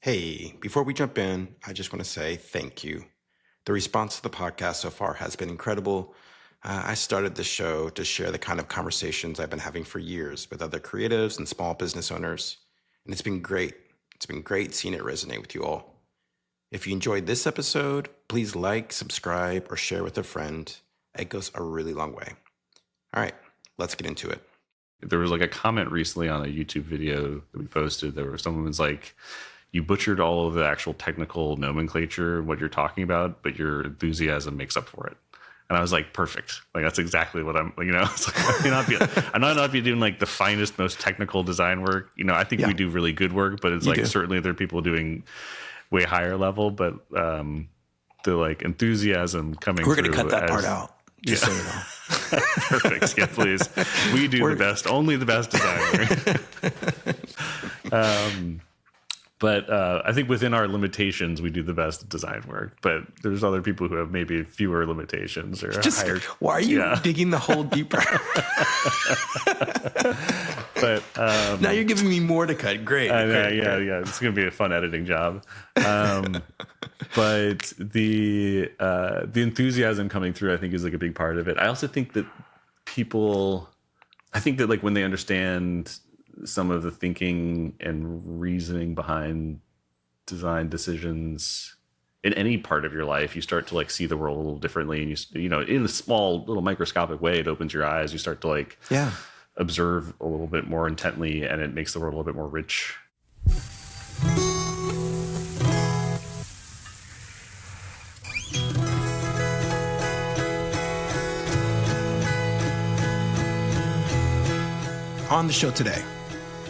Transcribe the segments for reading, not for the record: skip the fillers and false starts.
Hey, before we jump in, I just want to say thank you. The response to the podcast so far has been incredible. I started this show to share the kind of conversations I've been having for years with other creatives and small business owners, and it's been great. It's been great seeing it resonate with you all. If you enjoyed this episode, please like, subscribe, or share with a friend. It goes a really long way. All right, let's get into it. There was like a comment recently on a YouTube video that we posted. There was someone was like, you butchered all of the actual technical nomenclature, what you're talking about, but your enthusiasm makes up for it. And I was like, perfect. Like, that's exactly what I'm, it's like, I might not be doing like the finest, most technical design work. I think we do really good work, but it's certainly there are people doing way higher level, but the like enthusiam coming through. We're going to cut that part out. Just so you know. Perfect. Yeah, please. We do the best, only the best design. But I think within our limitations, we do the best design work. But there's other people who have maybe fewer limitations or higher. Why are you digging the hole deeper? But now you're giving me more to cut. Great. Yeah. It's going to be a fun editing job. But the enthusiasm coming through, I think, is like a big part of it. I also think that like when they understand some of the thinking and reasoning behind design decisions in any part of your life, you start to like see the world a little differently, and you in a small little microscopic way, it opens your eyes. You start to like observe a little bit more intently, and it makes the world a little bit more rich. On the show today,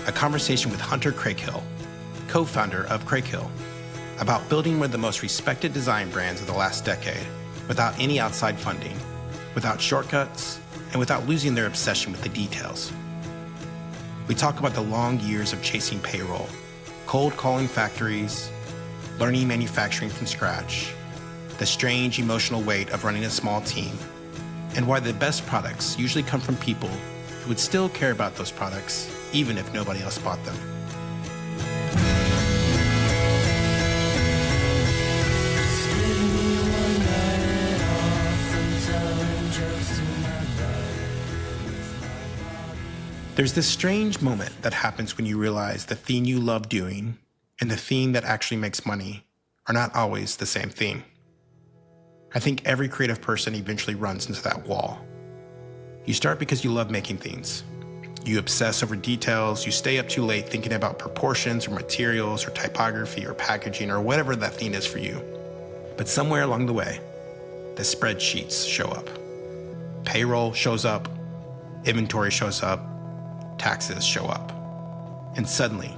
a conversation with Hunter Craighill, co-founder of Craighill, about building one of the most respected design brands of the last decade without any outside funding, without shortcuts, and without losing their obsession with the details. We talk about the long years of chasing payroll, cold calling factories, learning manufacturing from scratch, the strange emotional weight of running a small team, and why the best products usually come from people who would still care about those products even if nobody else bought them. There's this strange moment that happens when you realize the thing you love doing and the thing that actually makes money are not always the same thing. I think every creative person eventually runs into that wall. You start because you love making things. You obsess over details, you stay up too late thinking about proportions or materials or typography or packaging or whatever that thing is for you. But somewhere along the way, the spreadsheets show up. Payroll shows up, inventory shows up, taxes show up. And suddenly,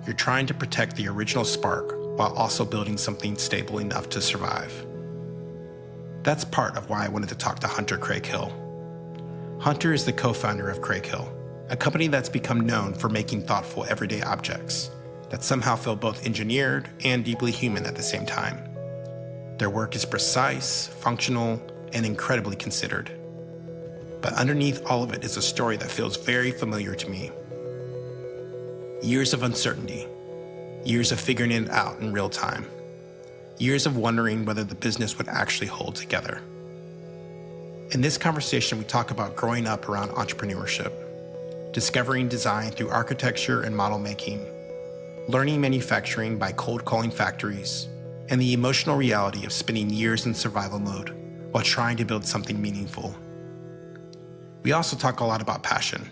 you're trying to protect the original spark while also building something stable enough to survive. That's part of why I wanted to talk to Hunter Craighill. Hunter is the co-founder of Craighill, a company that's become known for making thoughtful everyday objects that somehow feel both engineered and deeply human at the same time. Their work is precise, functional, and incredibly considered. But underneath all of it is a story that feels very familiar to me. Years of uncertainty, years of figuring it out in real time, years of wondering whether the business would actually hold together. In this conversation, we talk about growing up around entrepreneurship, discovering design through architecture and model making, learning manufacturing by cold calling factories, and the emotional reality of spending years in survival mode while trying to build something meaningful. We also talk a lot about passion,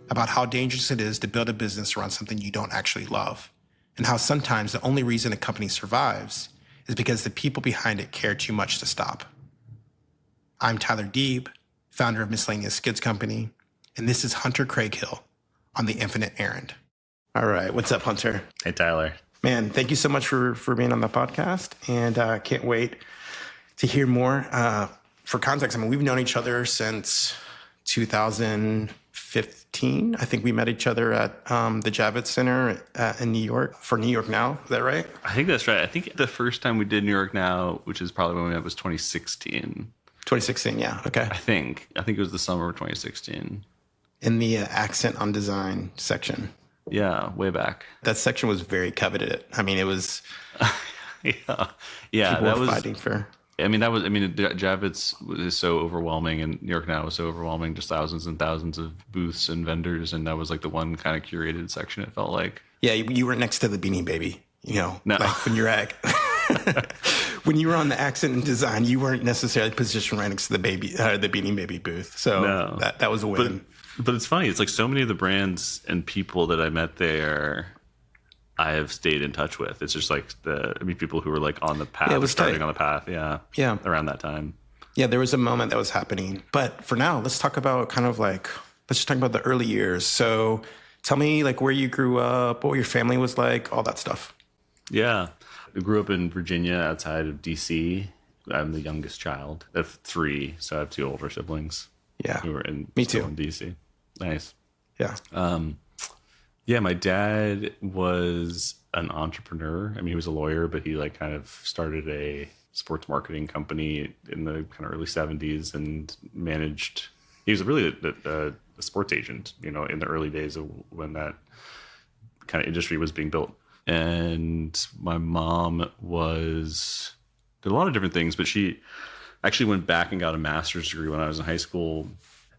about how dangerous it is to build a business around something you don't actually love, and how sometimes the only reason a company survives is because the people behind it care too much to stop. I'm Tyler Deeb, founder of Miscellaneous Skids Company, and this is Hunter Craighill on The Infinite Errand. All right, what's up, Hunter? Hey, Tyler. Man, thank you so much for being on the podcast, and can't wait to hear more. For context, we've known each other since 2015. I think we met each other at the Javits Center in New York for New York Now. Is that right? I think that's right. I think the first time we did New York Now, which is probably when we met, was 2016. 2016, yeah. Okay. I think it was the summer of 2016. In the accent on design section. Yeah, way back. That section was very coveted. I mean, it was Yeah, yeah, people that were was. fighting for. I mean, Javits is so overwhelming, and New York Now was so overwhelming, just thousands and thousands of booths and vendors, and that was like the one kind of curated section. It felt like. Yeah, you were next to the Beanie Baby. You know, No. like when you're at when you were on the accent and design, you weren't necessarily positioned right next to the Beanie Baby booth. So No. that was a win. But it's funny. It's like so many of the brands and people that I met there, I have stayed in touch with. It's just like people who were like on the path, it was starting tight. on the path. Yeah. Yeah. Around that time. Yeah, there was a moment that was happening. But for now, let's talk about let's just talk about the early years. So tell me like where you grew up, what your family was like, all that stuff. Yeah. I grew up in Virginia outside of DC. I'm the youngest child of 3. So I have 2 older siblings Yeah. who were Me still too. in DC. Nice. Yeah. Yeah, my dad was an entrepreneur. I mean, he was a lawyer, but he like kind of started a sports marketing company in the kind of early 70s and managed. He was really a sports agent, you know, in the early days of when that kind of industry was being built. And my mom did a lot of different things, but she actually went back and got a master's degree when I was in high school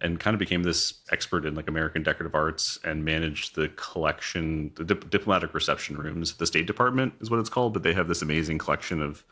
and kind of became this expert in like American decorative arts and managed the collection, the diplomatic reception rooms. The State Department is what it's called, but they have this amazing collection of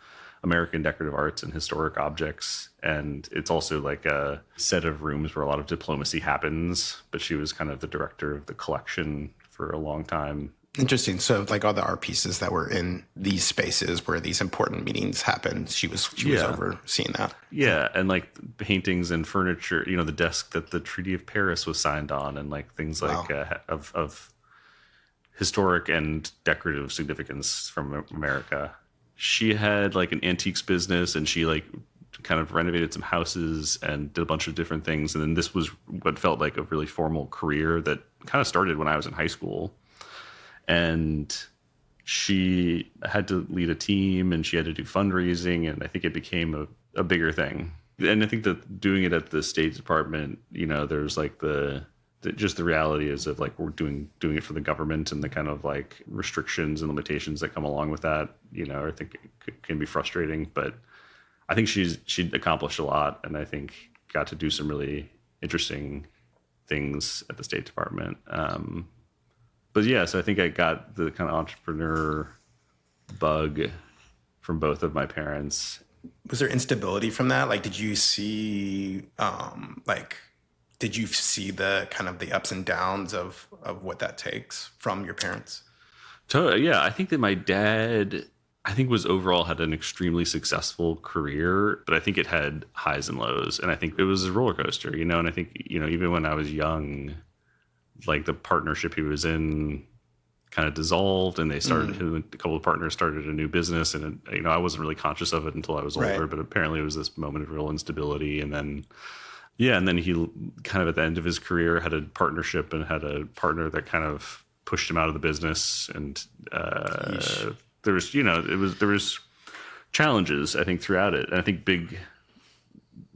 American decorative arts and historic objects. And it's also like a set of rooms where a lot of diplomacy happens, but she was kind of the director of the collection for a long time. Interesting. So like all the art pieces that were in these spaces where these important meetings happened, she was overseeing that. Yeah, and like paintings and furniture, you know, the desk that the Treaty of Paris was signed on, and like things like of historic and decorative significance from America. She had like an antiques business, and she like kind of renovated some houses and did a bunch of different things. And then this was what felt like a really formal career that kind of started when I was in high school. And she had to lead a team and she had to do fundraising. And I think it became a bigger thing. And I think that doing it at the State Department, you know, there's like just the reality is of like we're doing it for the government and the kind of like restrictions and limitations that come along with that, you know, I think it can be frustrating. But I think she'd accomplished a lot. And I think got to do some really interesting things at the State Department. But yeah, so I think I got the kind of entrepreneur bug from both of my parents. Was there instability from that? Like, did you see the kind of the ups and downs of what that takes from your parents? Yeah, I think that my dad, was overall had an extremely successful career, but I think it had highs and lows. And I think it was a roller coaster, you know, and I think, you know, even when I was young, like the partnership he was in kind of dissolved and they started, a couple of partners started a new business. And, you know, I wasn't really conscious of it until I was older, but apparently it was this moment of real instability. And then, and then he kind of at the end of his career had a partnership and had a partner that kind of pushed him out of the business. And there was, you know, there was challenges, I think, throughout it. And I think big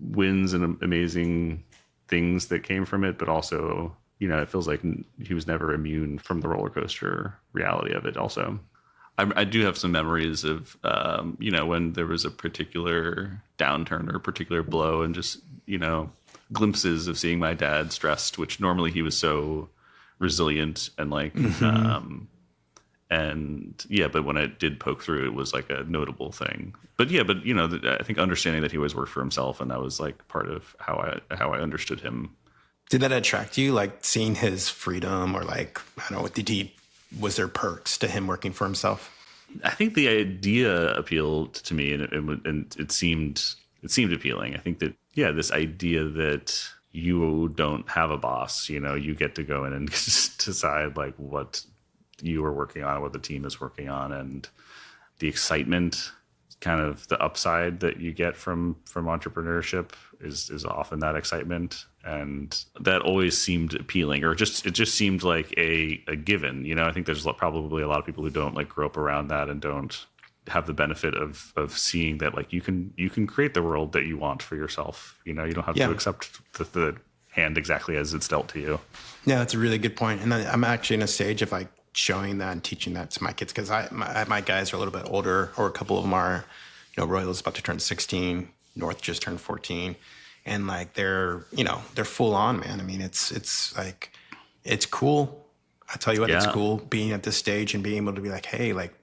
wins and amazing things that came from it, but also, you know, it feels like he was never immune from the roller coaster reality of it also. I do have some memories of, you know, when there was a particular downturn or a particular blow and just, you know, glimpses of seeing my dad stressed, which normally he was so resilient and like, but when it did poke through, it was like a notable thing. But you know, I think understanding that he always worked for himself, and that was like part of how I understood him. Did that attract you, like seeing his freedom, or like, I don't know, was there perks to him working for himself? I think the idea appealed to me, and it seemed appealing. I think that, this idea that you don't have a boss, you know, you get to go in and decide like what you are working on, what the team is working on, and the excitement, kind of the upside that you get from entrepreneurship is often that excitement. And that always seemed appealing, or it just seemed like a given, you know. I think there's probably a lot of people who don't like grow up around that and don't have the benefit of seeing that like you can create the world that you want for yourself. You know, you don't have to accept the hand exactly as it's dealt to you. Yeah, that's a really good point. And I'm actually in a stage of like showing that and teaching that to my kids because my guys are a little bit older, or a couple of them are. Royal's about to turn 16. North just turned 14, and like they're full on, man. I mean, it's like it's cool. I tell you what, it's Yeah. cool being at this stage and being able to be like, hey, like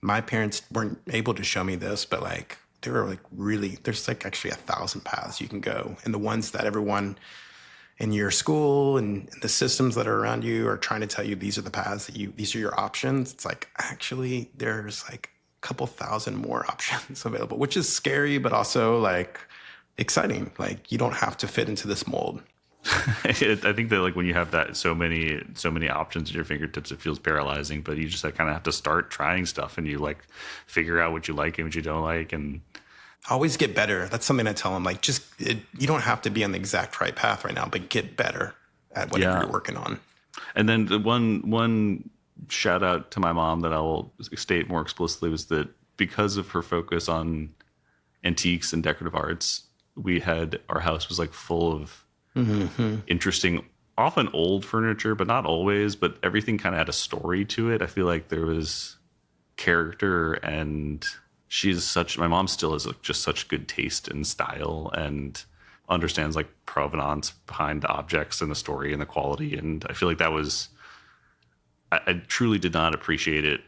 my parents weren't able to show me this, but like there were like really there's like actually 1,000 paths you can go, and the ones that everyone in your school and the systems that are around you are trying to tell you these are the paths these are your options. It's like actually there's like a couple thousand more options available, which is scary, but also like exciting. Like you don't have to fit into this mold. I think that like when you have that so many options at your fingertips, it feels paralyzing. But you just kind of have to start trying stuff, and you like figure out what you like and what you don't like, and Always get better. That's something I tell them. Like you don't have to be on the exact right path right now, but get better at whatever you're working on. And then the one shout out to my mom that I will state more explicitly was that because of her focus on antiques and decorative arts, our house was like full of interesting, often old furniture, but not always, but everything kind of had a story to it. I feel like there was character, and my mom still has like just such good taste and style, and understands like provenance behind the objects and the story and the quality. And I feel like I truly did not appreciate it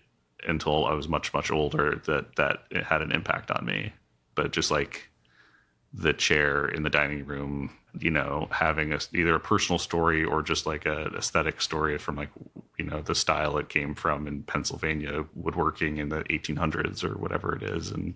until I was much, much older, that it had an impact on me. But just like the chair in the dining room, having either a personal story or just like an aesthetic story from like, the style it came from in Pennsylvania, woodworking in the 1800s or whatever it is. And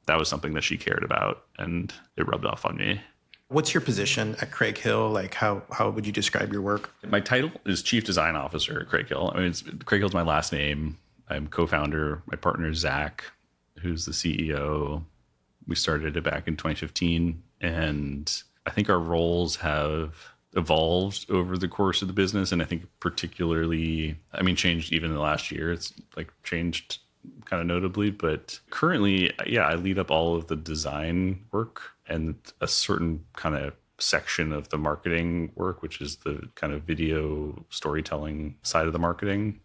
that was something that she cared about, and it rubbed off on me. What's your position at Craighill? Like how would you describe your work? My title is Chief Design Officer at Craighill. I mean, Craighill's my last name. I'm co-founder. My partner is Zach, who's the CEO. We started it back in 2015, and I think our roles have evolved over the course of the business. And I think particularly, changed even in the last year. It's like changed kind of notably, but currently, I lead up all of the design work and a certain kind of section of the marketing work, which is the kind of video storytelling side of the marketing.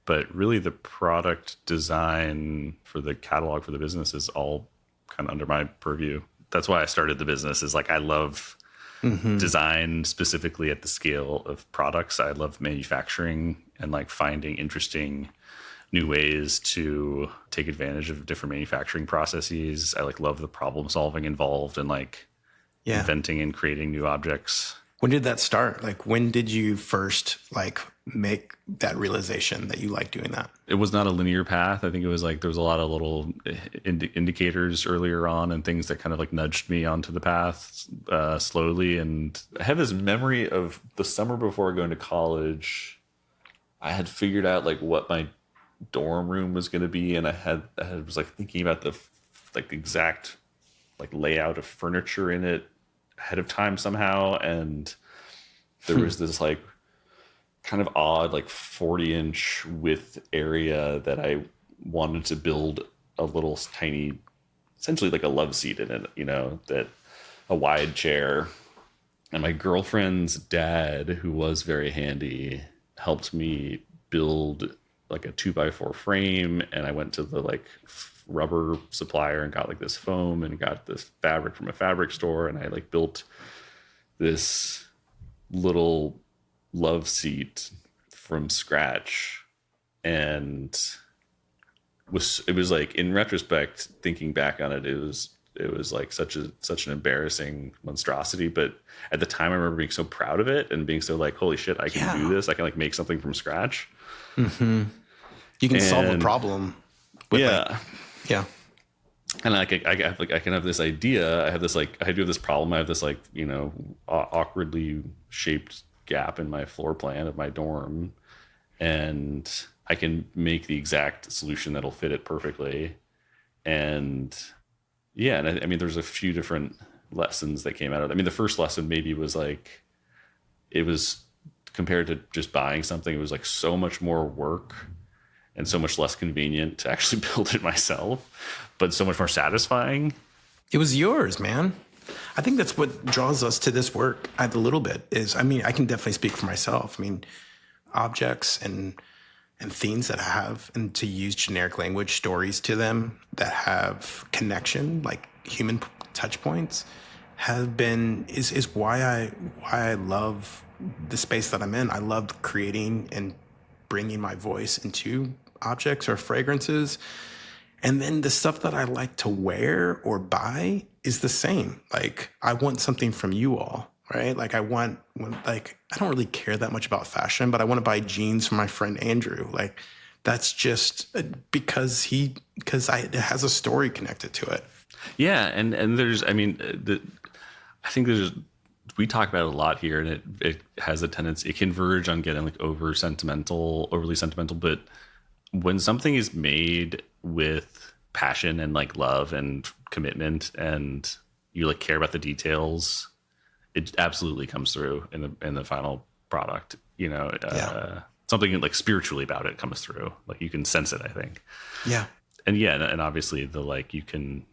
But really the product design for the catalog for the business is all kind of under my purview. That's why I started the business, is like I love design specifically at the scale of products. I love manufacturing and like finding interesting new ways to take advantage of different manufacturing processes. I like love the problem solving involved and like inventing and creating new objects. When did that start? Like when did you first like make that realization that you like doing that? It was not a linear path. I think it was like there was a lot of little indicators earlier on and things that kind of like nudged me onto the path slowly. And I have this memory of the summer before going to college. I had figured out like what my dorm room was going to be, and I was like thinking about the like exact like layout of furniture in it ahead of time somehow. And there was this like kind of odd like 40-inch width area that I wanted to build a little tiny, essentially like a love seat in it, that a wide chair. And my girlfriend's dad, who was very handy, helped me build like a 2x4 frame. And I went to the like rubber supplier and got like this foam and got this fabric from a fabric store. And I like built this little love seat from scratch. And it was like, in retrospect, thinking back on it, it was like such an embarrassing monstrosity. But at the time I remember being so proud of it and being so like, holy shit, I can do this. I can like make something from scratch. Mm-hmm. You can solve a problem. And like I can have this idea. I do have this problem. I have this like awkwardly shaped gap in my floor plan of my dorm, and I can make the exact solution that'll fit it perfectly. And I mean, there's a few different lessons that came out of it. I mean, the first lesson maybe was like, it was compared to just buying something, it was like so much more work and so much less convenient to actually build it myself, but so much more satisfying. It was yours, man. I think that's what draws us to this work a little bit is, I mean, I can definitely speak for myself. I mean, objects and themes that have, and to use generic language, stories to them that have connection, like human touch points, have been, is why I love the space that I'm in. I love creating and bringing my voice into objects or fragrances. And then the stuff that I like to wear or buy is the same. Like, I want something from you all, right? Like, I don't really care that much about fashion, but I want to buy jeans from my friend Andrew. Like, that's just because it has a story connected to it. Yeah. And there's, I mean, I think we talk about it a lot here, and it has a tendency, it can verge on getting like overly sentimental, but when something is made with passion and like love and commitment, and you like care about the details, it absolutely comes through in the final product. You know, something like spiritually about it comes through. Like, you can sense it, I think. Yeah. And obviously the, like, you can,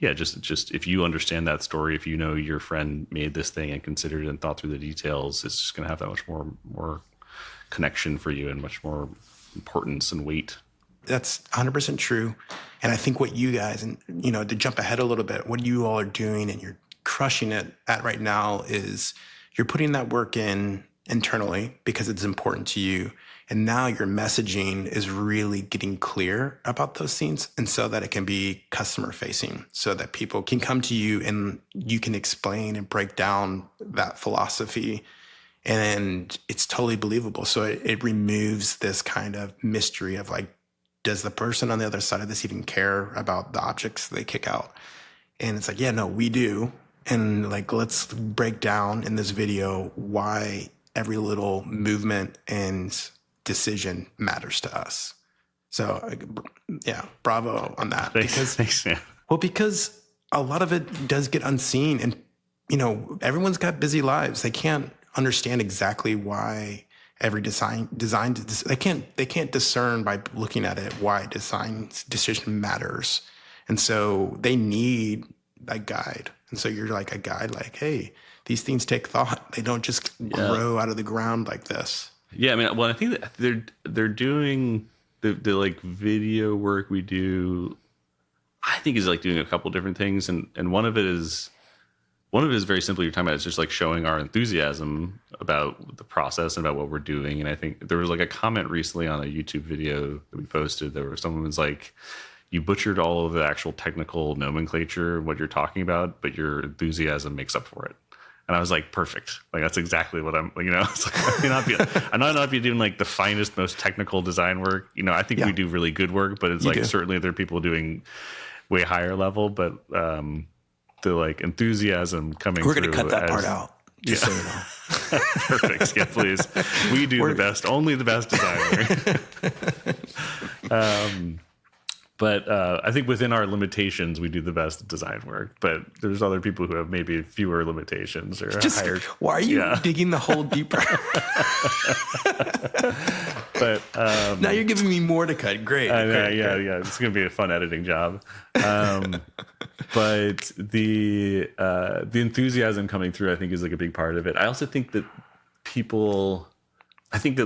just if you understand that story, if you know your friend made this thing and considered and thought through the details, it's just going to have that much more connection for you and much more importance and weight. That's 100% true. And I think what you guys, and, you know, to jump ahead a little bit, what you all are doing and you're crushing it at right now is you're putting that work in internally because it's important to you. And now your messaging is really getting clear about those scenes, and so that it can be customer facing, so that people can come to you and you can explain and break down that philosophy, and it's totally believable. So it removes this kind of mystery of like, does the person on the other side of this even care about the objects they kick out? And it's like, yeah, no, we do. And like, let's break down in this video why every little movement and decision matters to us. So yeah, bravo on that. Thanks, man. Well, because a lot of it does get unseen, and, you know, everyone's got busy lives. They can't understand exactly why every design they can't discern by looking at it why design decision matters. And so they need a guide. And so you're like a guide, like, hey, these things take thought. They don't just grow out of the ground like this. Yeah, I mean, well, I think that they're doing the like video work we do, I think, is like doing a couple different things, and one of it is very simply, you're talking about, it's just like showing our enthusiasm about the process and about what we're doing. And I think there was like a comment recently on a YouTube video that we posted. There was someone was like, you butchered all of the actual technical nomenclature, what you're talking about, but your enthusiasm makes up for it. And I was like, perfect. Like, that's exactly what I'm, you know, it's like, I might not be doing like the finest, most technical design work. You know, I think we do really good work, but it's certainly there are people doing way higher level, but the like enthusiasm coming We're through. We're going to cut that part out. Just so you know. Perfect. Yeah, please. We do the best, only the best design work. But I think within our limitations, we do the best design work. But there's other people who have maybe fewer limitations or higher. Why are you digging the hole deeper? But now you're giving me more to cut. Great. Great. It's going to be a fun editing job. But the enthusiasm coming through, I think, is like a big part of it. I also think that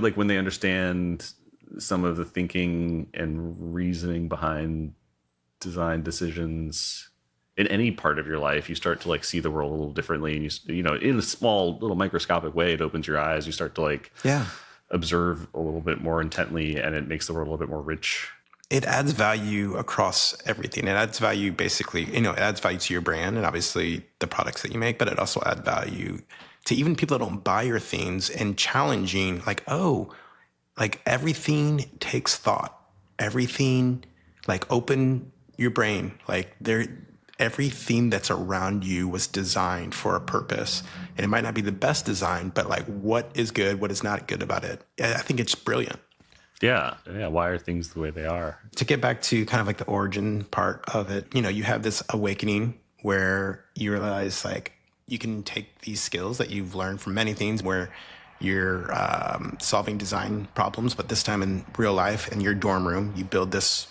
like when they understand some of the thinking and reasoning behind design decisions in any part of your life, you start to like see the world a little differently, and you know, in a small little microscopic way, it opens your eyes. You start to like observe a little bit more intently, and it makes the world a little bit more rich. It adds value across everything. It adds value, basically, you know, it adds value to your brand and obviously the products that you make, but it also adds value to even people that don't buy your things, and challenging, like, oh, like, everything takes thought. Everything, like, open your brain. Like, everything that's around you was designed for a purpose. And it might not be the best design, but like, what is good, what is not good about it? I think it's brilliant. Yeah. Why are things the way they are? To get back to kind of like the origin part of it, you know, you have this awakening where you realize, like, you can take these skills that you've learned from many things where you're solving design problems, but this time in real life, in your dorm room, you build this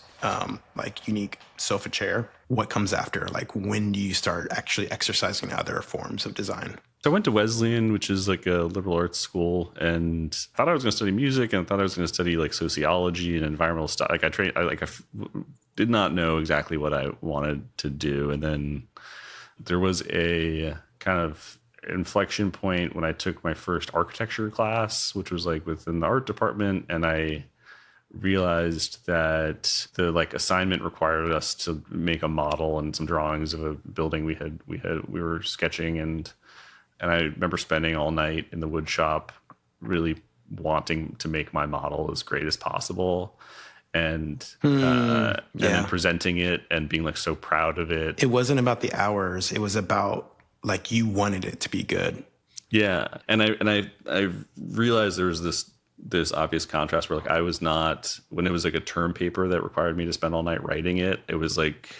like unique sofa chair. What comes after? Like, when do you start actually exercising other forms of design? So I went to Wesleyan, which is like a liberal arts school, and thought I was going to study music, and thought I was going to study like sociology and environmental stuff. Like did not know exactly what I wanted to do. And then there was a kind of inflection point when I took my first architecture class, which was like within the art department, and I realized that the like assignment required us to make a model and some drawings of a building we were sketching, and I remember spending all night in the wood shop really wanting to make my model as great as possible, and then presenting it and being like so proud of it. It wasn't about the hours. It was about like you wanted it to be good. Yeah. And I realized there was this obvious contrast where like I was not, when it was like a term paper that required me to spend all night writing it, it was like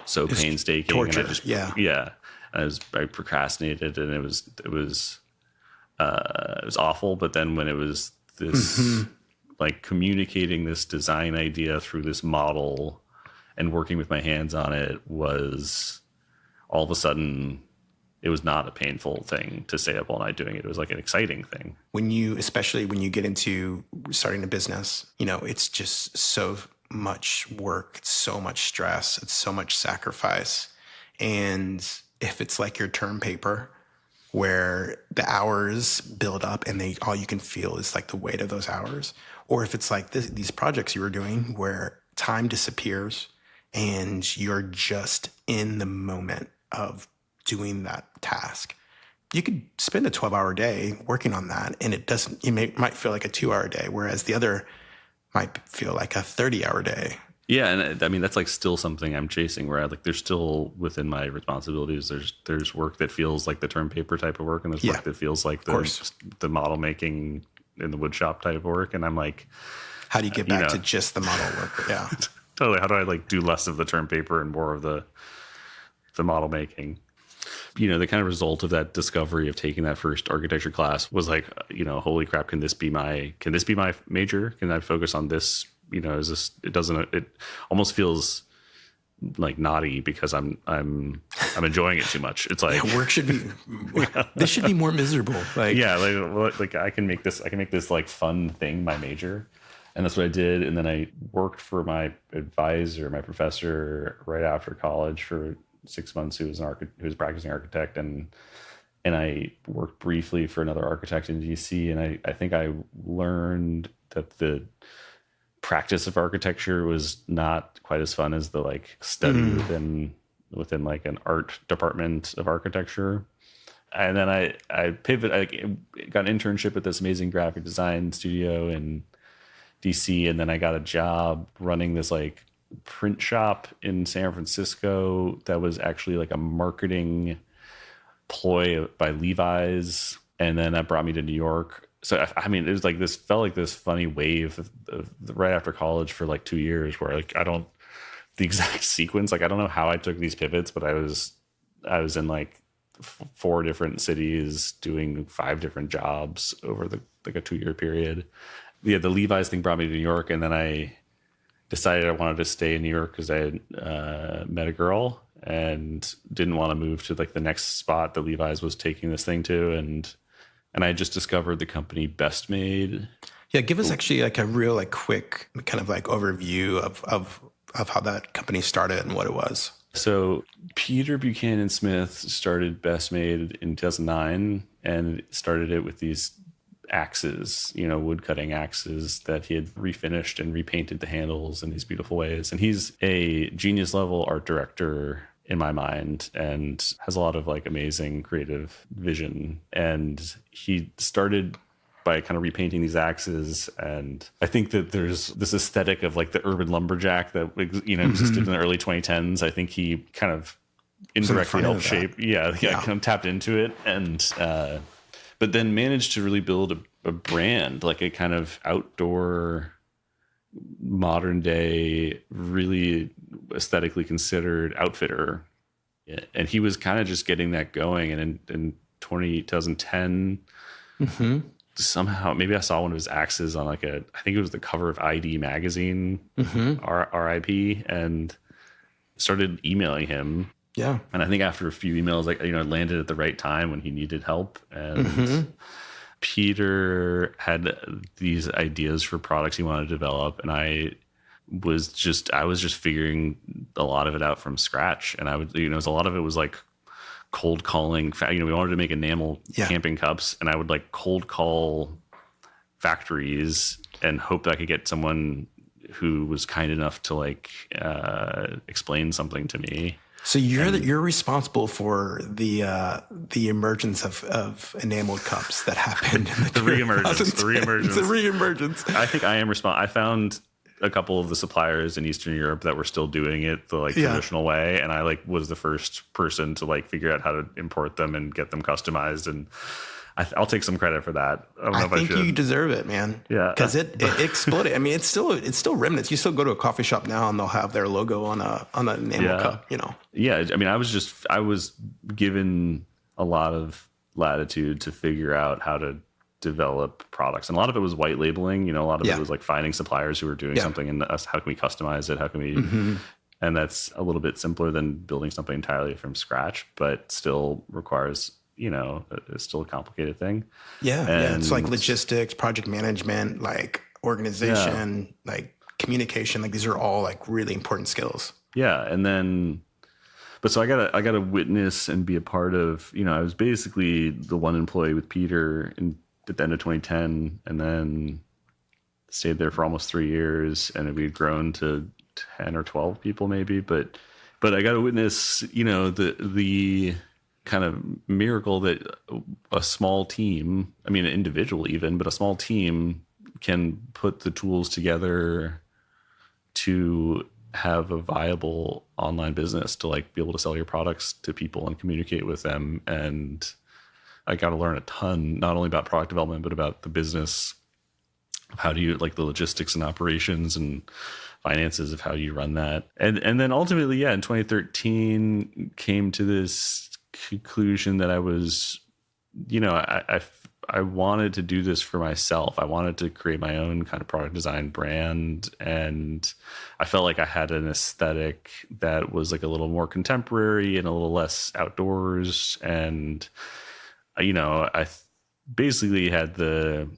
so painstaking. Torture. And I procrastinated, and it was awful. But then when it was this like communicating this design idea through this model and working with my hands on it, was all of a sudden, it was not a painful thing to stay up all night doing it. It was like an exciting thing. Especially when you get into starting a business, it's just so much work. It's so much stress. It's so much sacrifice. And if it's like your term paper where the hours build up and all you can feel is like the weight of those hours, or if it's like these projects you were doing where time disappears and you're just in the moment of doing that task, you could spend a 12-hour day working on that, and might feel like a 2-hour day, whereas the other might feel like a 30-hour day. Yeah, and I mean that's like still something I'm chasing, where there's still within my responsibilities. There's work that feels like the term paper type of work, and there's work that feels like the model making in the wood shop type of work. And I'm like, how do you get back to just the model work? Yeah, totally. How do I like do less of the term paper and more of the model making? The kind of result of that discovery of taking that first architecture class was like, holy crap, can this be my major? Can I focus on this? It almost feels like naughty because I'm enjoying it too much. It's like work should be, this should be more miserable. Like I can make this like fun thing my major. And that's what I did. And then I worked for my advisor, my professor, right after college for 6 months, who was a practicing architect, and I worked briefly for another architect in DC, and I think I learned that the practice of architecture was not quite as fun as the like study within like an art department of architecture. And then I pivoted. I got an internship at this amazing graphic design studio in DC, and then I got a job running this like print shop in San Francisco that was actually like a marketing ploy by Levi's, and then that brought me to New York. So I mean, it was like felt like this funny wave of right after college for like 2 years, where like the exact sequence, like I don't know how I took these pivots, but I was in like 4 different cities doing 5 different jobs over like a 2-year period. Yeah, the Levi's thing brought me to New York, and then I decided I wanted to stay in New York because I had met a girl and didn't want to move to like the next spot that Levi's was taking this thing to. And I just discovered the company Best Made. Yeah, give us actually like a real like quick kind of like overview of how that company started and what it was. So Peter Buchanan Smith started Best Made in 2009, and started it with these axes, wood cutting axes that he had refinished and repainted the handles in these beautiful ways. And he's a genius level art director in my mind, and has a lot of like amazing creative vision. And he started by kind of repainting these axes. And I think that there's this aesthetic of like the urban lumberjack that, existed in the early 2010s. I think he kind of indirectly helped shape. Yeah. Kind of tapped into it. And, but then managed to really build a brand, like a kind of outdoor, modern day, really aesthetically considered outfitter. And he was kind of just getting that going. And in 2010, somehow, maybe I saw one of his axes on like I think it was the cover of ID magazine, RIP, and started emailing him. Yeah. And I think after a few emails, like, it landed at the right time when he needed help. And Peter had these ideas for products he wanted to develop. And I was just figuring a lot of it out from scratch. And I would, a lot of it was like cold calling. We wanted to make enamel camping cups, and I would like cold call factories and hope that I could get someone who was kind enough to like explain something to me. So you're responsible for the emergence of enameled cups that happened in the reemergence. I think I am responsible. I found a couple of the suppliers in Eastern Europe that were still doing it the traditional way, and I was the first person to figure out how to import them and get them customized, and I'll take some credit for that. I think you deserve it, man. Yeah, because it exploded. I mean, it's still remnants. You still go to a coffee shop now, and they'll have their logo on an enamel cup. Yeah, I mean, I was given a lot of latitude to figure out how to develop products, and a lot of it was white labeling. A lot of it was finding suppliers who were doing something, and how can we customize it? How can we? And that's a little bit simpler than building something entirely from scratch, but still requires. It's still a complicated thing. Yeah. It's like logistics, project management, organization, communication. These are all really important skills. Yeah. And then, but so I got to witness and be a part of, I was basically the one employee with Peter at the end of 2010, and then stayed there for almost 3 years, and we had grown to 10 or 12 people maybe. But I got to witness, the kind of miracle that a small team, I mean, an individual even, but a small team can put the tools together to have a viable online business, to be able to sell your products to people and communicate with them. And I got to learn a ton, not only about product development, but about the business, how do you the logistics and operations and finances of how you run that. And then ultimately, in 2013 came to this conclusion that I was, I wanted to do this for myself. I wanted to create my own kind of product design brand, and I felt like I had an aesthetic that was a little more contemporary and a little less outdoors. And I basically had the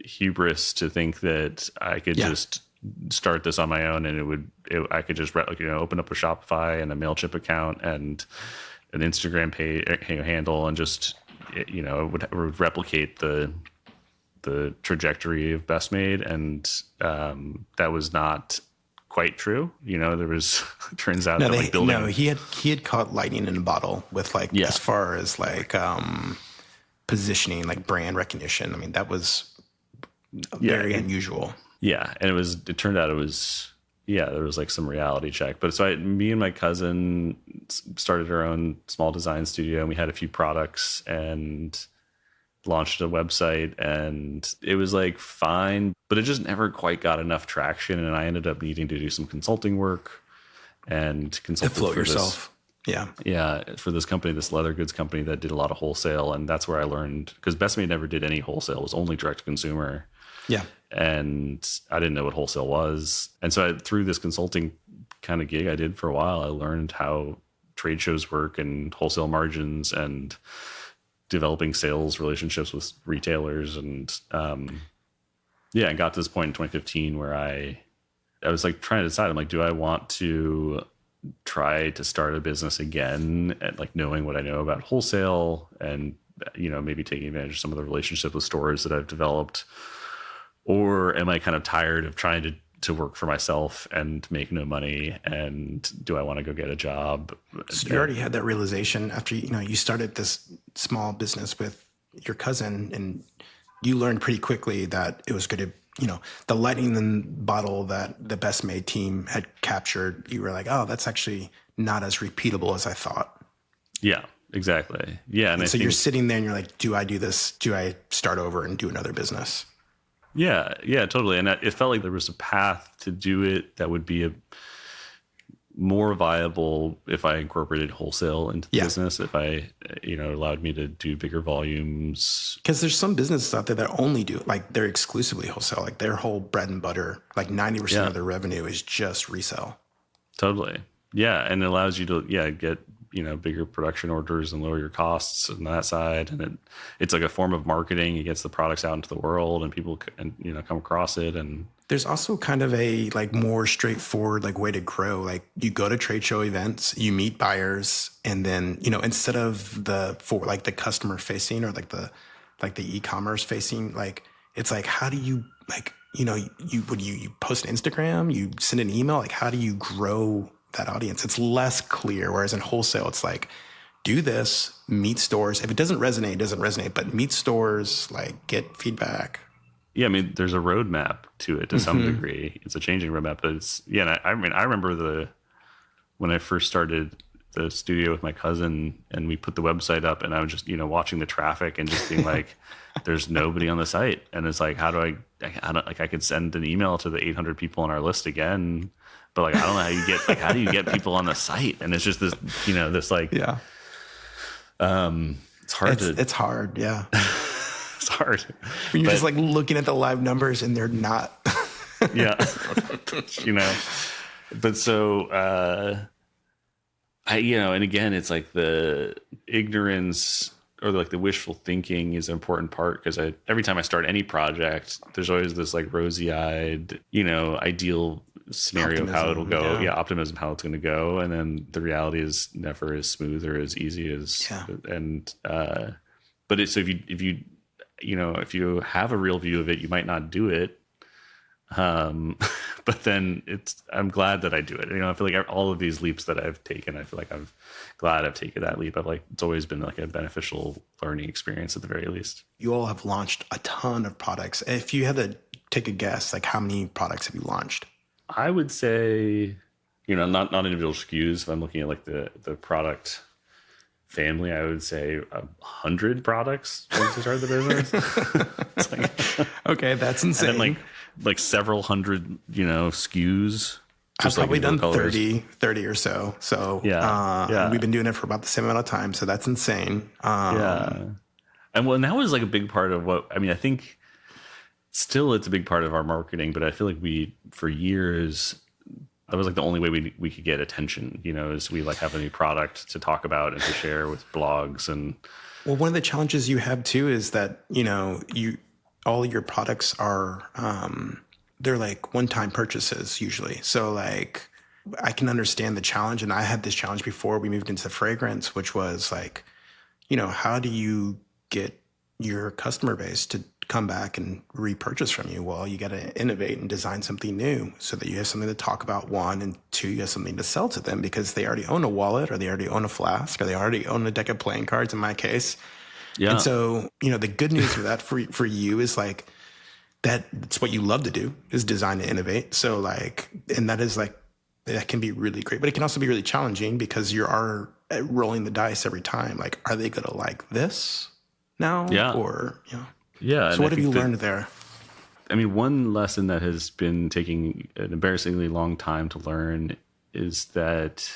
hubris to think that I could just start this on my own, and I could just open up a Shopify and a MailChimp account and an Instagram page handle, and just it would replicate the trajectory of Best Made, and that was not quite true. There was turns out that building. No, he had caught lightning in a bottle with as far as positioning, brand recognition. I mean, that was very unusual. Yeah, and it turned out it was. Yeah, there was some reality check. But so me and my cousin started our own small design studio, and we had a few products and launched a website, and it was fine, but it just never quite got enough traction. And I ended up needing to do some consulting work and consult to float yourself. Yeah, for this company, this leather goods company that did a lot of wholesale. And that's where I learned, because Best Made never did any wholesale. It was only direct to consumer. Yeah. And I didn't know what wholesale was. And so through this consulting kind of gig I did for a while, I learned how trade shows work and wholesale margins and developing sales relationships with retailers. And I got to this point in 2015 where I was trying to decide, I'm do I want to try to start a business again at knowing what I know about wholesale, and maybe taking advantage of some of the relationships with stores that I've developed? Or am I kind of tired of trying to work for myself and make no money? And do I want to go get a job? So you already had that realization after you started this small business with your cousin, and you learned pretty quickly that it was going to, the lightning in the bottle that the Best Made team had captured. You were oh, that's actually not as repeatable as I thought. Yeah, exactly. Yeah, and so you're sitting there and you're do I do this? Do I start over and do another business? Yeah, totally. And it felt like there was a path to do it that would be more viable if I incorporated wholesale into the Yeah. business, if I, allowed me to do bigger volumes. Because there's some businesses out there that only do like they're exclusively wholesale, like their whole bread and butter, like 90% of their revenue is just resell. Totally. Yeah. And it allows you to, get, bigger production orders and lower your costs on that side. And it's like a form of marketing. It gets the products out into the world and people can, come across it. And there's also kind of a like more straightforward like way to grow. Like you go to trade show events, you meet buyers, and then, instead of the customer facing or like the e-commerce facing, like it's like, how do you like, you post an Instagram, you send an email, like how do you grow that audience? It's less clear. Whereas in wholesale, it's like, do this, meet stores. If it doesn't resonate, it doesn't resonate, but meet stores, like get feedback. Yeah, I mean, there's a roadmap to it to some degree. It's a changing roadmap, but it's And I remember when I first started the studio with my cousin, and we put the website up, and I was just watching the traffic and just being like, "There's nobody on the site," and it's like, I could send an email to the 800 people on our list again, but like I don't know how do you get people on the site, and it's just this this like it's hard. It's hard, yeah. It's hard. When you're just like looking at the live numbers and they're not. Yeah. But so, and again, it's like the ignorance or like the wishful thinking is an important part, because every time I start any project, there's always this like rosy-eyed, ideal scenario of how it'll go. Yeah. Optimism, how it's going to go. And then the reality is never as smooth or as easy as, and, but it's, so if you have a real view of it, you might not do it. But then I'm glad that I do it. I feel like all of these leaps that I've taken, I feel like I'm glad I've taken that leap. It's always been like a beneficial learning experience at the very least. You all have launched a ton of products. If you had to take a guess, like how many products have you launched? I would say, not individual SKUs. If I'm looking at like the product family, I would say 100 products since I started the business. It's like, okay, that's insane. And then like several hundred, SKUs. I've probably done 30 or so. So we've been doing it for about the same amount of time. So that's insane. And that was like a big part of I think still it's a big part of our marketing, but I feel like for years, that was like the only way we could get attention, is we like have a new product to talk about and to share with blogs. And well, one of the challenges you have too is that, all your products are, they're like one-time purchases usually. So like I can understand the challenge. And I had this challenge before we moved into fragrance, which was like, how do you get your customer base to come back and repurchase from you? Well, you got to innovate and design something new so that you have something to talk about, one, and two, you have something to sell to them because they already own a wallet, or they already own a flask, or they already own a deck of playing cards in my case. Yeah. And so, the good news for that for you is like that's what you love to do, is design and innovate. So like, and that is like, that can be really great, but it can also be really challenging because you are rolling the dice every time. Like, are they going to like this now? Yeah. Or, Yeah. So what have you learned there? I mean, one lesson that has been taking an embarrassingly long time to learn is that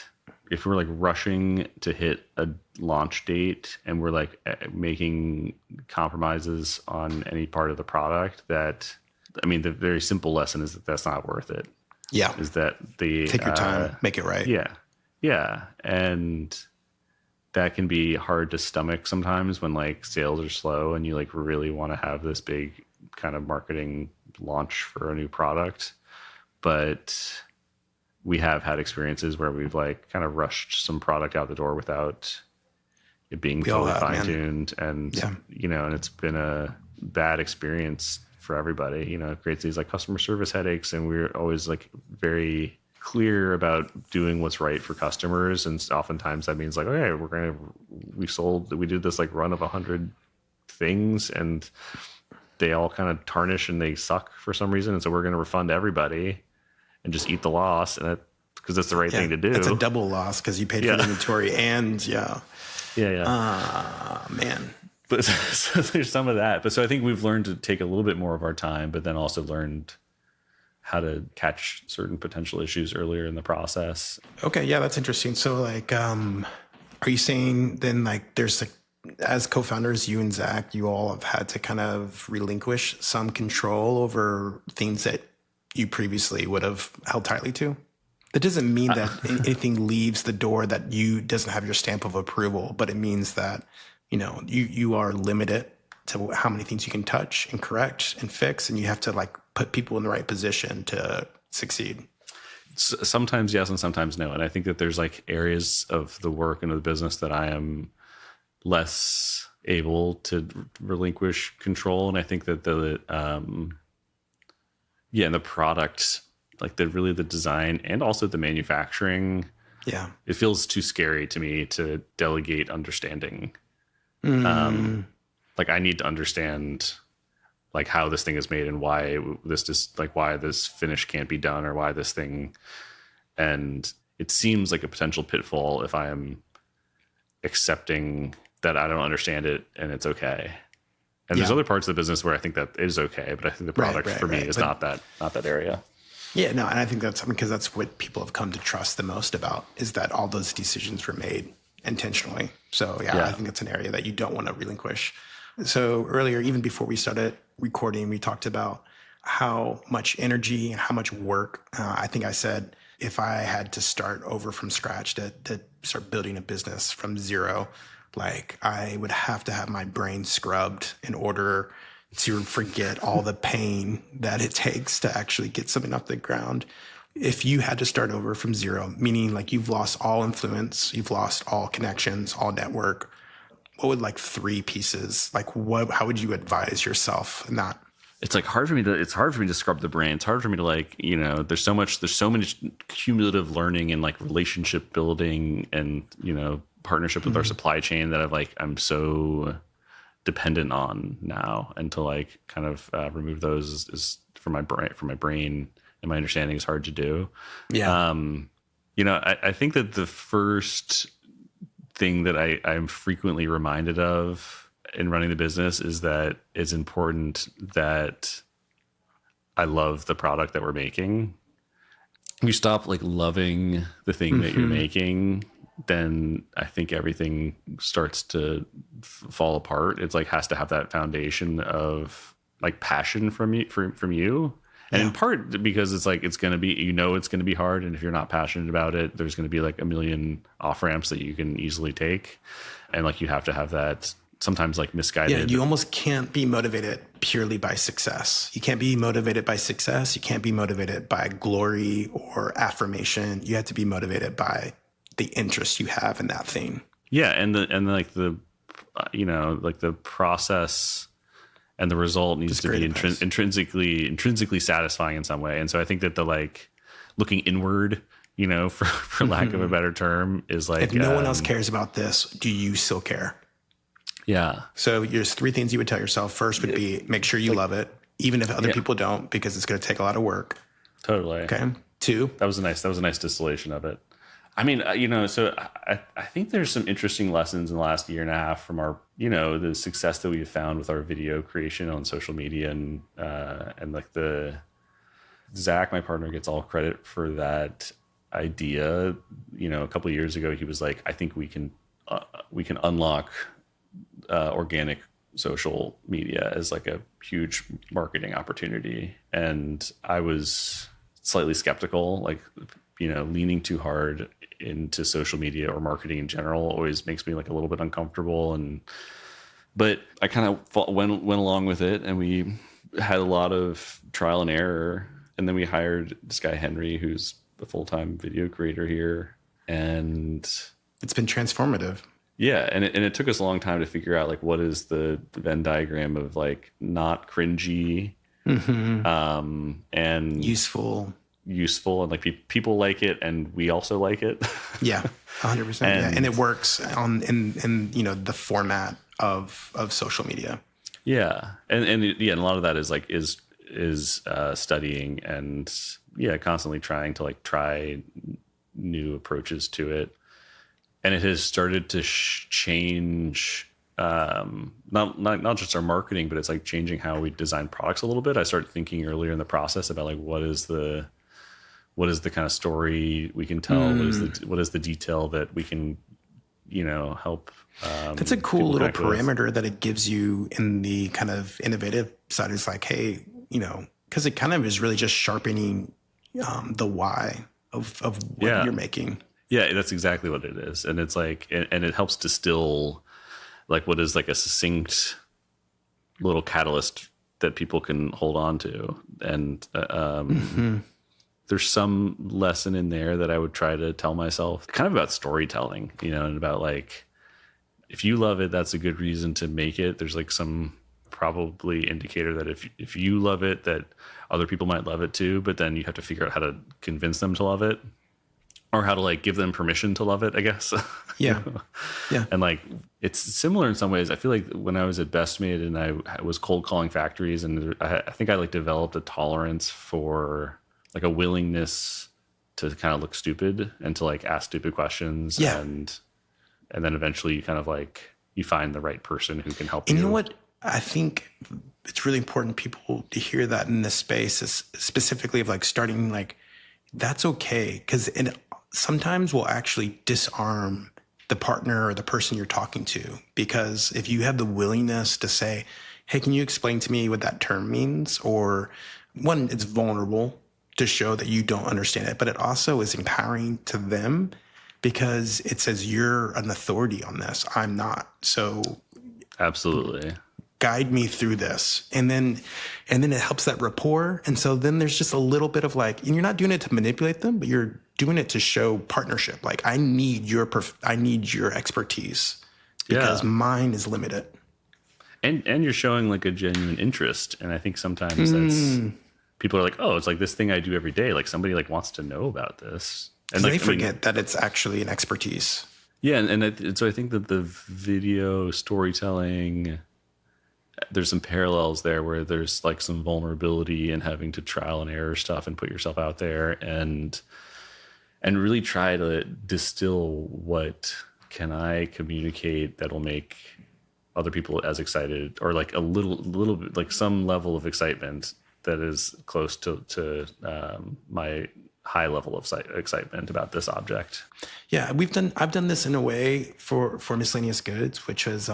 if we're like rushing to hit a launch date and we're like making compromises on any part of the product, the very simple lesson is that that's not worth it. Yeah. Is that take your time, make it right. Yeah. Yeah. And that can be hard to stomach sometimes when like sales are slow and you like really want to have this big kind of marketing launch for a new product. But we have had experiences where we've like kind of rushed some product out the door without it being totally fine-tuned. And, and it's been a bad experience for everybody. It creates these like customer service headaches, and we're always like very clear about doing what's right for customers. And oftentimes that means like, okay, we did this like run of 100 things and they all kind of tarnish and they suck for some reason. And so we're going to refund everybody and just eat the loss, and because that's the right thing to do. It's a double loss because you paid for the inventory and man. But so there's some of that. But so I think we've learned to take a little bit more of our time, but then also learned how to catch certain potential issues earlier in the process. Okay, yeah, that's interesting. So like, are you saying then like there's like, as co-founders, you and Zach, you all have had to kind of relinquish some control over things that you previously would have held tightly to? That doesn't mean that anything leaves the door that you doesn't have your stamp of approval, but it means that, you are limited to how many things you can touch and correct and fix, and you have to like put people in the right position to succeed. Sometimes yes and sometimes no. And I think that there's like areas of the work and of the business that I am less able to relinquish control. And I think that and the product, like the design and also the manufacturing, it feels too scary to me to delegate understanding. Like I need to understand like how this thing is made and why this finish can't be done, or why this thing. And it seems like a potential pitfall if I am accepting that I don't understand it and it's okay. And there's other parts of the business where I think that is okay, but I think the product for me is not that area. Yeah, no, and I think that's because that's what people have come to trust the most about, is that all those decisions were made intentionally. So I think it's an area that you don't want to relinquish. So earlier, even before we started recording, we talked about how much energy and how much work. I think I said if I had to start over from scratch to start building a business from zero, like I would have to have my brain scrubbed in order to forget all the pain that it takes to actually get something off the ground. If you had to start over from zero, meaning like you've lost all influence, you've lost all connections, all network, what would like 3 pieces, like how would you advise yourself in that? It's like hard for me to scrub the brain. It's hard for me to like, there's so much cumulative learning and like relationship building and, partnership with our supply chain that I'm so dependent on now, and to like kind of remove those is for my brain and my understanding is hard to do. I think that the first thing that I'm frequently reminded of in running the business is that it's important that I love the product that we're making. If you stop like loving the thing that you're making, then I think everything starts to fall apart. It's like has to have that foundation of like passion from you. And in part because it's like, it's going to be, it's going to be hard. And if you're not passionate about it, there's going to be like a million off ramps that you can easily take. And like, you have to have that sometimes like misguided. Yeah, you almost can't be motivated purely by success. You can't be motivated by success. You can't be motivated by glory or affirmation. You have to be motivated by the interest you have in that thing. Yeah. And the process and the result needs to be intrinsically satisfying in some way. And so I think that the like looking inward, for lack of a better term, is like, if no one else cares about this, do you still care? Yeah. So there's 3 things you would tell yourself. First would be make sure you love it, even if other people don't, because it's going to take a lot of work. Totally. Okay. 2. That was a nice distillation of it. I mean, so I think there's some interesting lessons in the last year and a half from our, the success that we've found with our video creation on social media and like Zach, my partner, gets all credit for that idea. A couple of years ago, he was like, I think we can unlock organic social media as like a huge marketing opportunity. And I was slightly skeptical, like, leaning too hard into social media or marketing in general always makes me like a little bit uncomfortable. But I kind of went along with it, and we had a lot of trial and error. And then we hired this guy, Henry, who's a full-time video creator here. And it's been transformative. Yeah. And it took us a long time to figure out like, what is the Venn diagram of like not cringy, and useful, and like people like it, and we also like it. Yeah, 100%. And it works in the format of social media. Yeah, and a lot of that is like is studying and constantly trying to like try new approaches to it, and it has started to change not just our marketing, but it's like changing how we design products a little bit. I started thinking earlier in the process about like what is the kind of story we can tell, what is the detail that we can, help. That's a cool little connect with. parameter that it gives you in the kind of innovative side. It's like, hey, because it kind of is really just sharpening the why of what you're making. Yeah, that's exactly what it is. And it's like, and it helps distill like what is like a succinct little catalyst that people can hold on to. And there's some lesson in there that I would try to tell myself, kind of about storytelling, and about like, if you love it, that's a good reason to make it. There's like some probably indicator that if you love it, that other people might love it too, but then you have to figure out how to convince them to love it, or how to like give them permission to love it, I guess. Yeah. Yeah. And like, it's similar in some ways. I feel like when I was at Best Made and I was cold calling factories, and I think I like developed a tolerance for like a willingness to kind of look stupid and to like ask stupid questions. Yeah. And then eventually you kind of like, you find the right person who can help you. And you know what? I think it's really important people to hear that in this space, specifically of like starting, like, that's okay. Because sometimes will actually disarm the partner or the person you're talking to. Because if you have the willingness to say, hey, can you explain to me what that term means? Or one, it's vulnerable to show that you don't understand it, but it also is empowering to them because it says you're an authority on this. I'm not. So absolutely guide me through this. And then it helps that rapport. And so then there's just a little bit of like, and you're not doing it to manipulate them, but you're doing it to show partnership. Like, I need your expertise because mine is limited. And you're showing like a genuine interest. And I think sometimes that's, people are like, oh, it's like this thing I do every day. Like somebody like wants to know about this. And like, they forget that it's actually an expertise. Yeah. And so I think that the video storytelling, there's some parallels there where there's like some vulnerability and having to trial and error stuff and put yourself out there and really try to distill what can I communicate that'll make other people as excited, or like a little bit, like some level of excitement that is close to my high level of excitement about this object. Yeah, I've done this in a way for Miscellaneous Goods, which was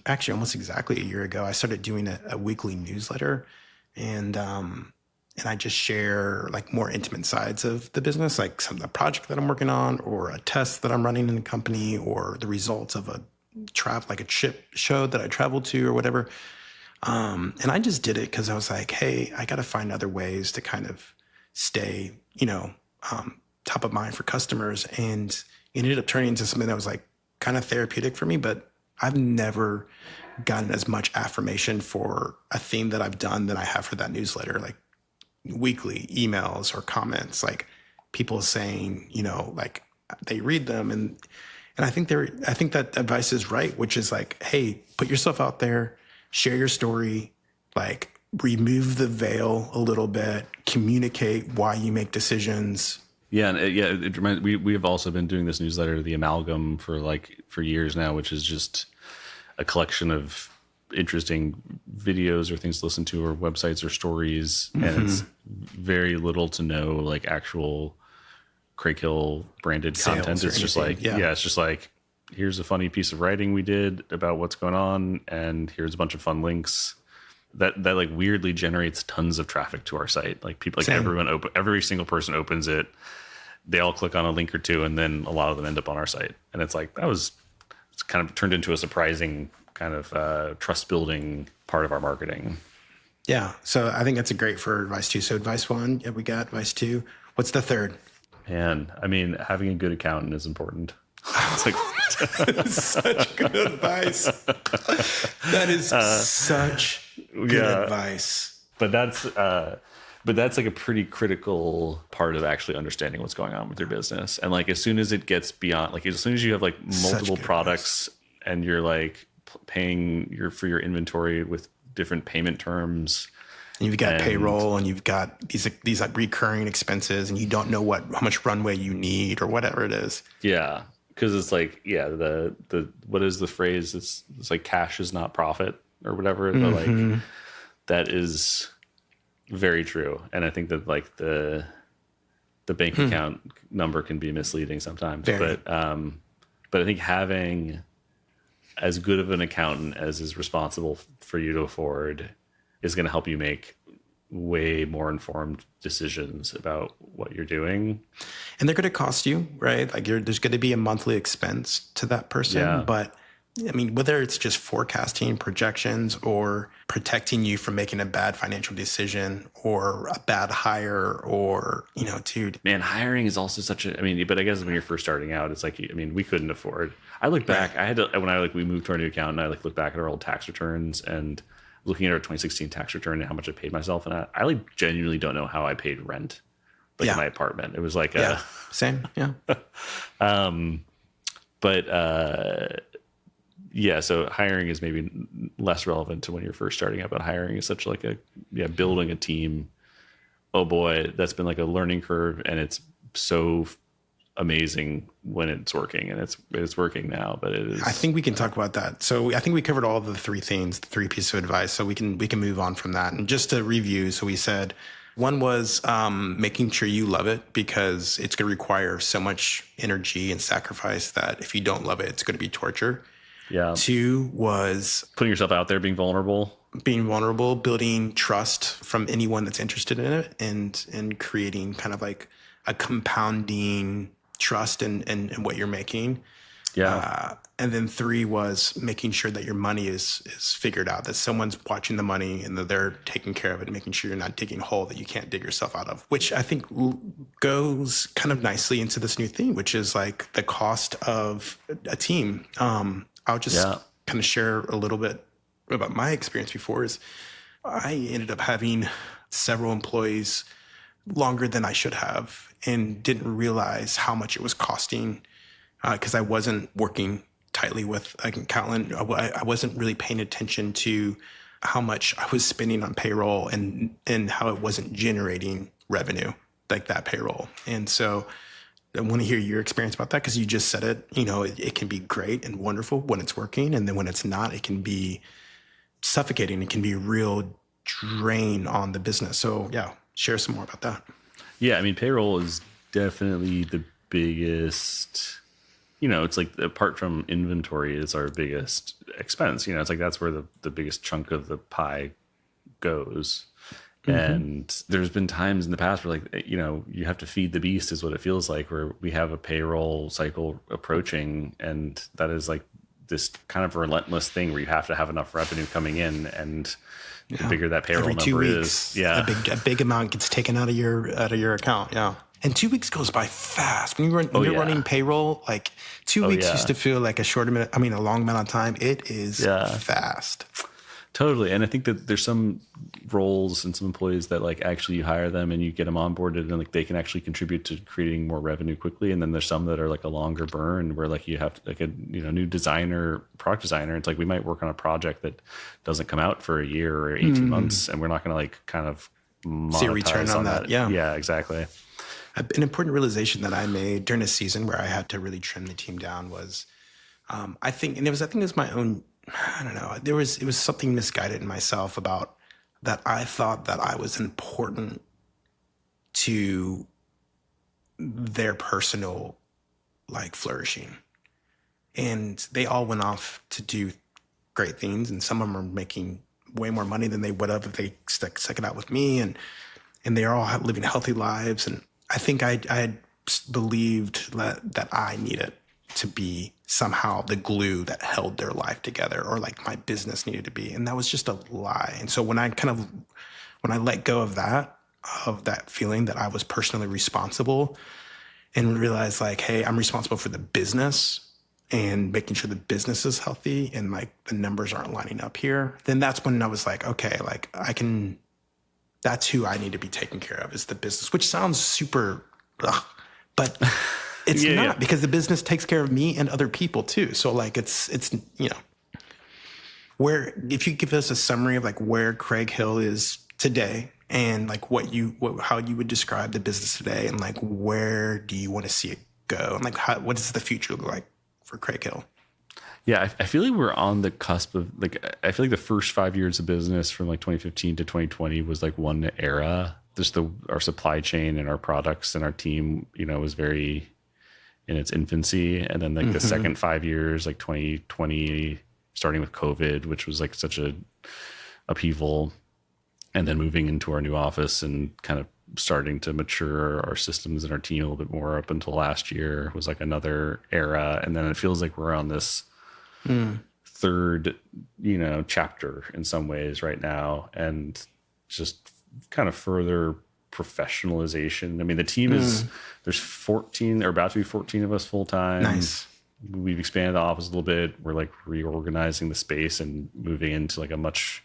actually almost exactly a year ago. I started doing a weekly newsletter, and I just share like more intimate sides of the business, like some of the project that I'm working on, or a test that I'm running in the company, or the results of a chip show that I traveled to or whatever. And I just did it because I was like, hey, I got to find other ways to kind of stay, top of mind for customers. And it ended up turning into something that was like kind of therapeutic for me, but I've never gotten as much affirmation for a theme that I've done than I have for that newsletter, like weekly emails or comments, like people saying, like they read them. And I think that advice is right, which is like, hey, put yourself out there, share your story, like remove the veil a little bit, communicate why you make decisions. Yeah. And it reminds, we have also been doing this newsletter, The Amalgam, for years now, which is just a collection of interesting videos or things to listen to, or websites or stories. Mm-hmm. And it's very little to no like actual Craighill branded content. It's just like, it's just like, here's a funny piece of writing we did about what's going on, and here's a bunch of fun links that like weirdly generates tons of traffic to our site. Like people, like every single person opens it, they all click on a link or two, and then a lot of them end up on our site. And it's like, it's kind of turned into a surprising kind of trust building part of our marketing. Yeah. So I think that's a great for advice 2. So advice 1, we got advice 2. What's the third? Man, I mean, having a good accountant is important. It's like such good advice. That is such good advice. But that's like a pretty critical part of actually understanding what's going on with your business. And like as soon as it gets beyond, like as soon as you have like multiple products and you're like paying for your inventory with different payment terms, and you've got payroll, and you've got these like recurring expenses, and you don't know how much runway you need or whatever it is. Yeah. because it's like, yeah, the what is the phrase? It's like cash is not profit or whatever. But like that is very true, and I think that like the bank account number can be misleading sometimes. Very. But I think having as good of an accountant as is responsible for you to afford is going to help you make way more informed decisions about what you're doing. And they're going to cost you, right? Like there's going to be a monthly expense to that person. Yeah. But I mean, whether it's just forecasting projections or protecting you from making a bad financial decision or a bad hire or, dude. Man, hiring is also such a, I mean, but I guess when you're first starting out, it's like, I mean, we couldn't afford. I look back, I had to, when we moved to our new accountant, I like look back at our old tax returns and looking at our 2016 tax return and how much I paid myself. And I like genuinely don't know how I paid rent in my apartment. It was like, same. Yeah. Yeah, so hiring is maybe less relevant to when you're first starting out, but hiring is such like building a team. Oh boy, that's been like a learning curve, and it's so amazing when it's working, and it's working now. But it is. I think we can talk about that. So I think we covered all the three things, the three pieces of advice. So we can move on from that. And just to review, so we said one was making sure you love it because it's going to require so much energy and sacrifice that if you don't love it, it's going to be torture. Yeah. 2 was putting yourself out there, being vulnerable, building trust from anyone that's interested in it, and creating kind of like a compounding trust in what you're making. Yeah. And then 3 was making sure that your money is figured out, that someone's watching the money and that they're taking care of it, making sure you're not digging a hole that you can't dig yourself out of, which I think goes kind of nicely into this new theme, which is like the cost of a team. I'll just kind of share a little bit about my experience before. Is I ended up having several employees longer than I should have and didn't realize how much it was costing because I wasn't working tightly with an accountant. I wasn't really paying attention to how much I was spending on payroll and how it wasn't generating revenue like that payroll. And so I want to hear your experience about that because you just said it. It can be great and wonderful when it's working. And then when it's not, it can be suffocating. It can be a real drain on the business. So yeah, share some more about that. Yeah, I mean, payroll is definitely the biggest, it's like apart from inventory is our biggest expense. It's like that's where the biggest chunk of the pie goes. And there's been times in the past where like, you have to feed the beast is what it feels like, where we have a payroll cycle approaching. And that is like this kind of relentless thing where you have to have enough revenue coming in, and the bigger that payroll every 2 number weeks, is. Yeah. A big amount gets taken out of your account. Yeah. And 2 weeks goes by fast. When you're running payroll, like 2 weeks used to feel like a long amount of time. It is fast. Totally. And I think that there's some roles and some employees that like actually you hire them and you get them onboarded and like they can actually contribute to creating more revenue quickly. And then there's some that are like a longer burn where like you have like a new designer, product designer. It's like we might work on a project that doesn't come out for a year or 18 months and we're not going to like kind of see a return on that. Yeah. Yeah, exactly. An important realization that I made during a season where I had to really trim the team down was, I think it was my own, I don't know, it was something misguided in myself about that. I thought that I was important to their personal like flourishing, and they all went off to do great things. And some of them are making way more money than they would have if they stuck it out with me. And they are all living healthy lives. And I think I had believed that I needed to be somehow the glue that held their life together, or like my business needed to be. And that was just a lie. And so when I let go of that feeling that I was personally responsible and realized like, hey, I'm responsible for the business and making sure the business is healthy and like the numbers aren't lining up here, then that's when I was like, okay, like that's who I need to be taken care of, is the business, which sounds super, but it's not, because the business takes care of me and other people too. So like it's where, if you give us a summary of like where Craighill is today and like how you would describe the business today and like where do you want to see it go? And like, what does the future look like for Craighill? Yeah, I feel like we're on the cusp of like, I feel like the first 5 years of business from like 2015 to 2020 was like one era. Just our supply chain and our products and our team, was very in its infancy. And then like the second 5 years, like 2020, starting with COVID, which was like such a upheaval, and then moving into our new office and kind of starting to mature our systems and our team a little bit more up until last year was like another era. And then it feels like we're on this third, chapter in some ways right now, and just kind of further professionalization. I mean, the team there's 14 or about to be 14 of us full time. Nice. We've expanded the office a little bit. We're like reorganizing the space and moving into like a much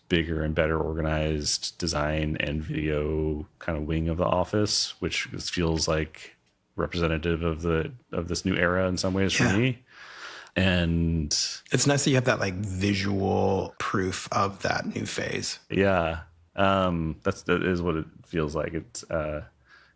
bigger and better organized design and video kind of wing of the office, which feels like representative of this new era in some ways for me. And it's nice that you have that like visual proof of that new phase. Yeah. That is what it feels like. It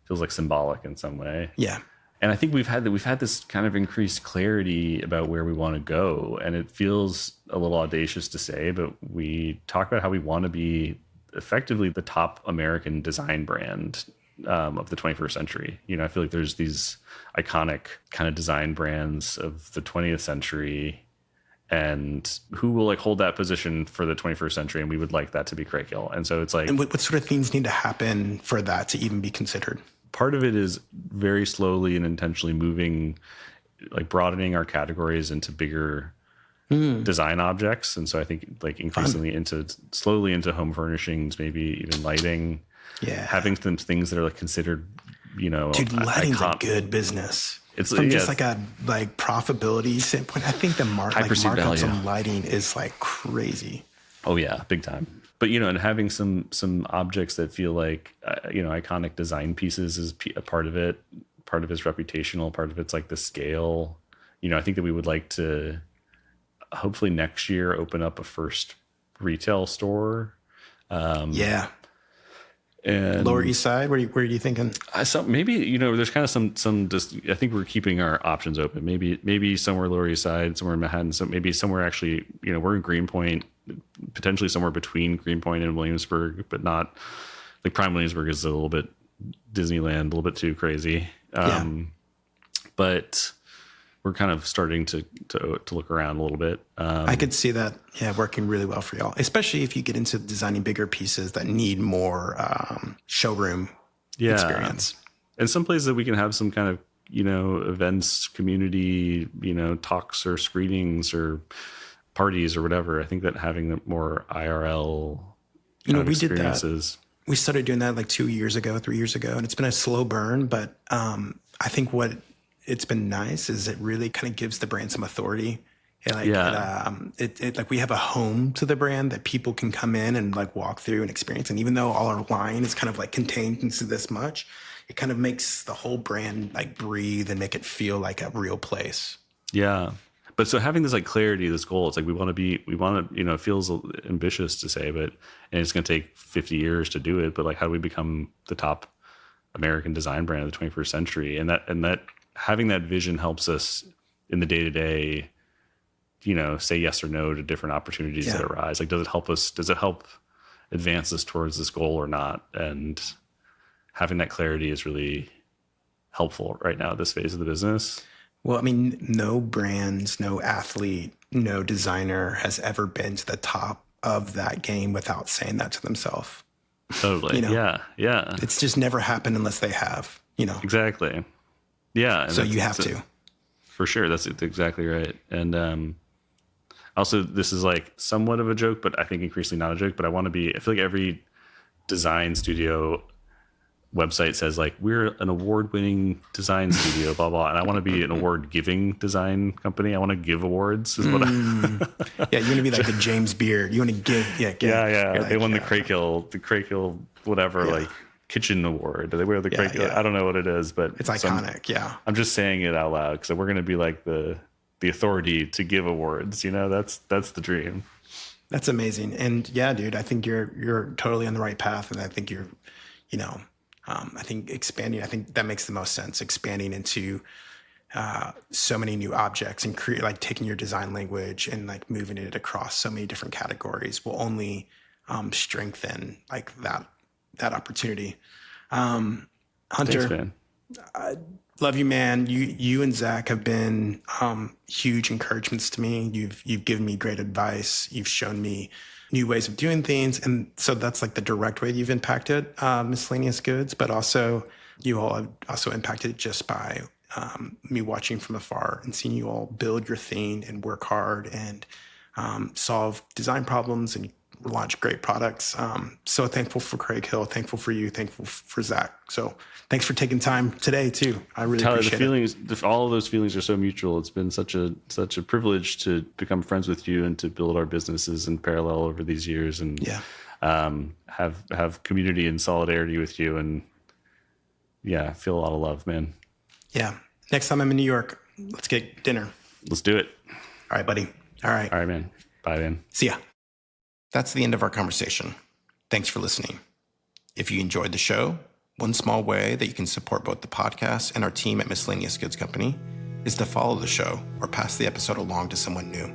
feels like symbolic in some way. Yeah. And I think we've had this kind of increased clarity about where we want to go. And it feels a little audacious to say, but we talk about how we want to be effectively the top American design brand of the 21st century. I feel like there's these iconic kind of design brands of the 20th century, and who will like hold that position for the 21st century. And we would like that to be Craighill. And so it's like, and what sort of things need to happen for that to even be considered? Part of it is very slowly and intentionally moving, like broadening our categories into bigger design objects. And so I think like increasingly slowly into home furnishings, maybe even lighting. Yeah. Having some things that are like considered, dude, lighting's a good business. It's from just like a profitability standpoint. I think the markups on lighting is like crazy. Oh yeah, big time. But and having some objects that feel like iconic design pieces is a part of it. Part of it's reputational. Part of it's like the scale. I think that we would like to hopefully next year open up a first retail store. And Lower East Side, where are you thinking? Maybe there's kind of some. I think we're keeping our options open. Maybe somewhere Lower East Side, somewhere in Manhattan. So maybe somewhere actually. We're in Greenpoint, potentially somewhere between Greenpoint and Williamsburg, but not like Prime Williamsburg is a little bit Disneyland, a little bit too crazy. But we're kind of starting to look around a little bit. I could see that, working really well for y'all, especially if you get into designing bigger pieces that need more showroom experience. And some places that we can have some kind of, events, community, talks or screenings or parties or whatever. I think that having the more IRL we experiences. Did that. We started doing that like 3 years ago, and it's been a slow burn, but I think what it's been nice is it really kind of gives the brand some authority. It like we have a home to the brand that people can come in and like walk through and experience. And even though all our line is kind of like contained into this much, it kind of makes the whole brand like breathe and make it feel like a real place. Yeah. But so having this like clarity, this goal, it's like we want to, it feels ambitious to say, and it's going to take 50 years to do it. But like, how do we become the top American design brand of the 21st century? And that having that vision helps us in the day-to-day, say yes or no to different opportunities that arise. Like, does it help advance us towards this goal or not? And having that clarity is really helpful right now at this phase of the business. Well, I mean, no brands, no athlete, no designer has ever been to the top of that game without saying that to themselves. Totally. Yeah. It's just never happened unless they have, Exactly. Yeah. So you have to. For sure. That's exactly right. And also, this is like somewhat of a joke, but I think increasingly not a joke. But I feel like every design studio website says like, we're an award-winning design studio, blah, blah. And I want to be an award-giving design company. I want to give awards is what Yeah, you want to be like the James Beard. You want to give, Yeah. Like, they won the Craighill, whatever, like kitchen award. They wear the Craighill. Yeah. I don't know what it is, but it's iconic. I'm just saying it out loud because we're going to be like the authority to give awards. That's the dream. That's amazing. And yeah, dude, I think you're totally on the right path. And I think you're I think expanding, I think that makes the most sense. Expanding into so many new objects and create, like taking your design language and like moving it across so many different categories will only strengthen like that opportunity. Hunter, Thanks, man. love you, man. You and Zach have been huge encouragements to me. You've given me great advice. You've shown me new ways of doing things, and so that's like the direct way that you've impacted miscellaneous goods. But also, you all have also impacted just by me watching from afar and seeing you all build your thing and work hard and solve design problems and launch great products. So thankful for Craighill, thankful for you, thankful for Zach. So thanks for taking time today too. I really Tyler, appreciate the feelings, all of those feelings are so mutual. It's been such a privilege to become friends with you and to build our businesses in parallel over these years, and have community and solidarity with you, and I feel a lot of love, man. Yeah. Next time I'm in New York, let's get dinner. Let's do it. All right, buddy. All right, man. Bye, man. See ya. That's the end of our conversation. Thanks for listening. If you enjoyed the show, one small way that you can support both the podcast and our team at Miscellaneous Goods Company is to follow the show or pass the episode along to someone new.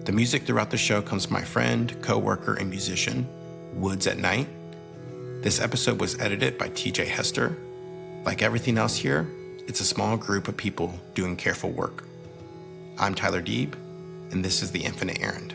The music throughout the show comes from my friend, co-worker, and musician, Woods at Night. This episode was edited by TJ Hester. Like everything else here, it's a small group of people doing careful work. I'm Tyler Deeb, and this is The Infinite Errand.